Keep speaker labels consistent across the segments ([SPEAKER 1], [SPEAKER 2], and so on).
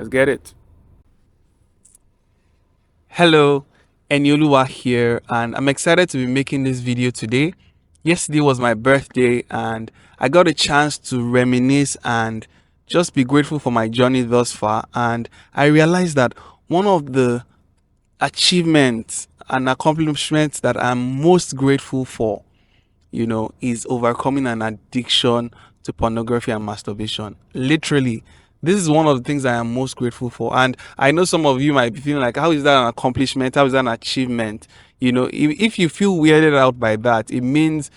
[SPEAKER 1] Let's get it. Hello, Enioluwa here, and I'm excited to be making this video today. Yesterday was my birthday, and I got a chance to reminisce and just be grateful for my journey thus far. And I realized that one of the achievements and accomplishments that I'm most grateful for, is overcoming an addiction to pornography and masturbation. Literally, this is one of the things I am most grateful for. And I know some of you might be feeling like, how is that an accomplishment? How is that an achievement? If you feel weirded out by that, it means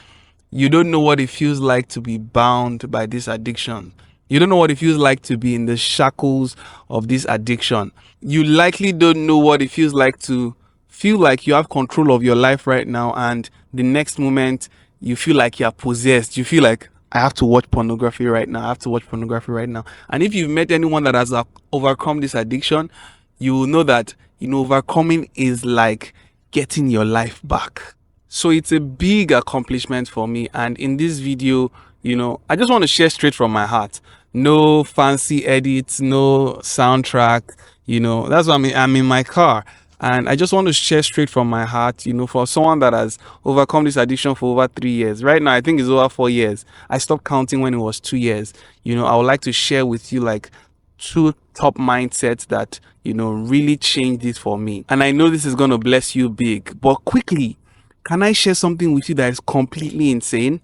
[SPEAKER 1] you don't know what it feels like to be bound by this addiction. You don't know what it feels like to be in the shackles of this addiction. You likely don't know what it feels like to feel like you have control of your life right now, and the next moment you feel like you're possessed. You feel like, I have to watch pornography right now. I have to watch pornography right now. And if you've met anyone that has overcome this addiction, you will know that, overcoming is like getting your life back. So it's a big accomplishment for me. And in this video, I just want to share straight from my heart. No fancy edits, no soundtrack. That's why I'm in my car. And I just want to share straight from my heart, for someone that has overcome this addiction for over 3 years. Right now, I think it's over 4 years. I stopped counting when it was 2 years. I would like to share with you like 2 top mindsets that, really changed it for me. And I know this is going to bless you big. But quickly, can I share something with you that is completely insane?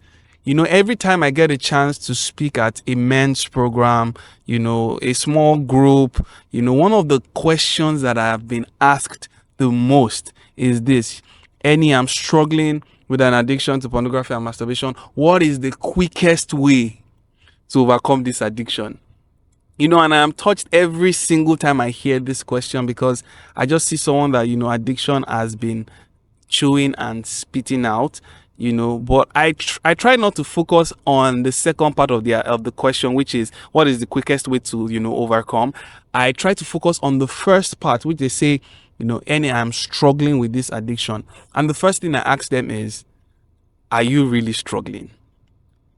[SPEAKER 1] Every time I get a chance to speak at a men's program, a small group, one of the questions that I have been asked the most is this: Annie, I'm struggling with an addiction to pornography and masturbation. What is the quickest way to overcome this addiction? And I am touched every single time I hear this question, because I just see someone that, addiction has been chewing and spitting out, but I try not to focus on the second part of the question, which is what is the quickest way to overcome. I try to focus on the first part, which they say, Annie, I'm struggling with this addiction. And the first thing I ask them is, are you really struggling?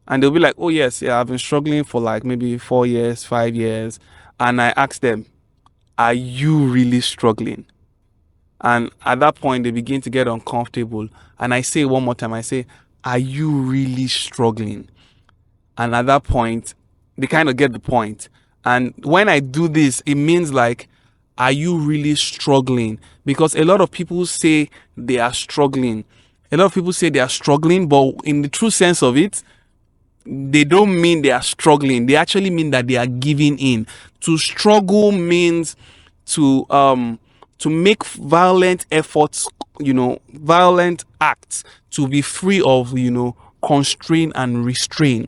[SPEAKER 1] And they'll be like, oh yes, yeah, I've been struggling for like maybe 4 years, 5 years. And I ask them, are you really struggling? And at that point, they begin to get uncomfortable. And I say one more time, I say, are you really struggling? And at that point, they kind of get the point. And when I do this, it means like, are you really struggling? Because a lot of people say they are struggling. A lot of people say they are struggling, but in the true sense of it, they don't mean they are struggling. They actually mean that they are giving in. To struggle means to make violent efforts, violent acts, to be free of, constrain and restrain.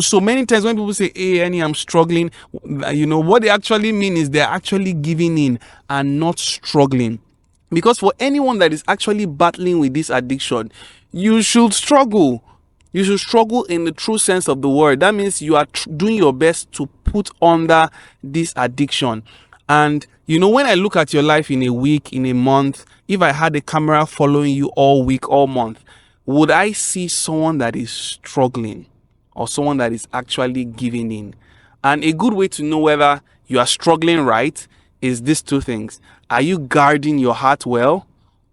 [SPEAKER 1] So many times when people say, hey, Annie, I'm struggling, what they actually mean is they're actually giving in and not struggling. Because for anyone that is actually battling with this addiction, you should struggle. You should struggle in the true sense of the word. That means you are doing your best to put under this addiction. And, when I look at your life in a week, in a month, if I had a camera following you all week, all month, would I see someone that is struggling or someone that is actually giving in? And a good way to know whether you are struggling right is these 2 things. Are you guarding your heart well,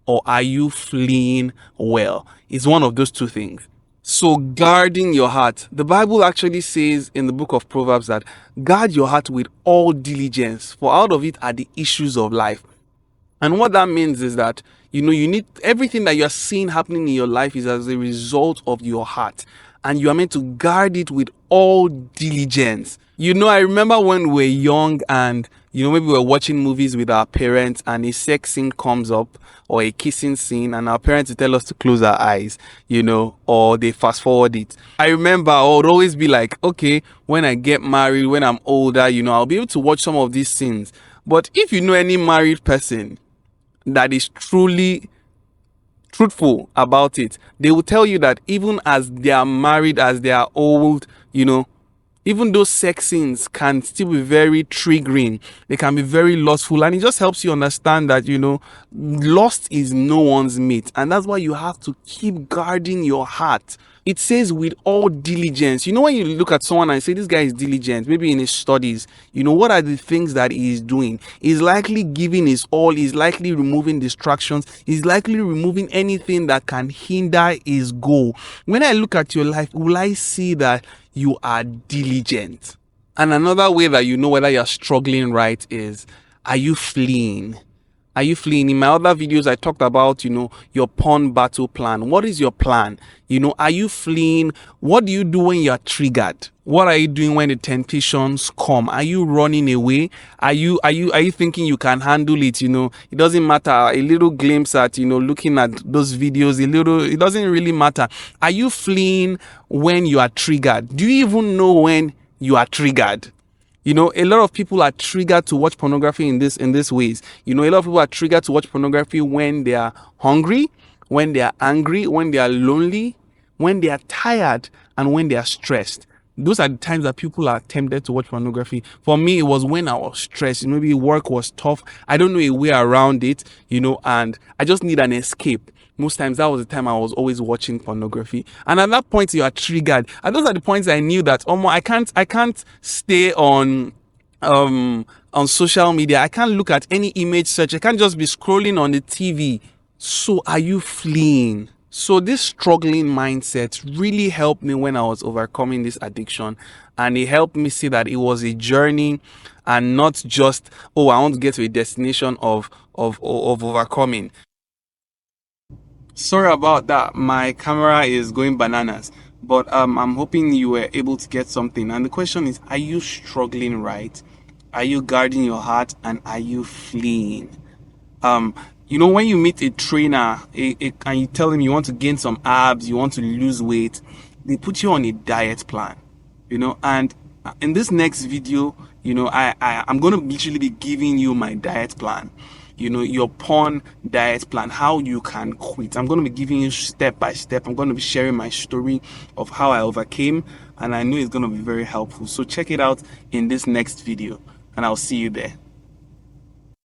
[SPEAKER 1] or are you fleeing well? It's one of those 2 things. So guarding your heart, the Bible actually says in the book of Proverbs that guard your heart with all diligence, for out of it are the issues of life. And what that means is that, you need everything that you're seeing happening in your life is as a result of your heart. And you are meant to guard it with all diligence. I remember when we were young and, maybe we were watching movies with our parents and a sex scene comes up or a kissing scene, and our parents would tell us to close our eyes, or they fast forward it. I remember I would always be like, okay, when I get married, when I'm older, I'll be able to watch some of these scenes. But if you know any married person that is truly truthful about it, they will tell you that even as they are married, as they are old, even those sex scenes can still be very triggering. They can be very lustful. And it just helps you understand that, lust is no one's mate. And that's why you have to keep guarding your heart It says with all diligence. You know, when you look at someone and say this guy is diligent, maybe in his studies, you know, what are the things that he is doing? He's likely giving his all, he's likely removing distractions, he's likely removing anything that can hinder his goal. When I look at your life, will I see that you are diligent? And another way that you know whether you're struggling right is, are you fleeing? Are you fleeing? In my other videos, I talked about, you know, your porn battle plan. What is your plan? You know, are you fleeing? What do you do when you're triggered? What are you doing when the temptations come? Are you running away? Are you thinking you can handle it? You know, it doesn't matter. A little glimpse at, you know, looking at those videos, it doesn't really matter. Are you fleeing when you are triggered? Do you even know when you are triggered? You know, a lot of people are triggered to watch pornography in this ways. You know, a lot of people are triggered to watch pornography when they are hungry, when they are angry, when they are lonely, when they are tired, and when they are stressed. Those are the times that people are tempted to watch pornography. For me, it was when I was stressed. Maybe work was tough. I don't know a way around it, you know, and I just need an escape. Most times that was the time I was always watching pornography. And at that point you are triggered. And those are the points I knew that I can't stay on social media. I can't look at any image search. I can't just be scrolling on the TV. So are you fleeing? So this struggling mindset really helped me when I was overcoming this addiction, and it helped me see that it was a journey and not just, oh, I want to get to a destination of overcoming. Sorry about that. My camera is going bananas. But I'm hoping you were able to get something. And the question is, are you struggling right? Are you guarding your heart, and are you fleeing? You know, when you meet a trainer and you tell him you want to gain some abs, you want to lose weight, they put you on a diet plan, you know. And in this next video, you know, I'm going to literally be giving you my diet plan, you know, your porn diet plan, how you can quit. I'm going to be giving you step by step. I'm going to be sharing my story of how I overcame, and I know it's going to be very helpful. So check it out in this next video, and I'll see you there.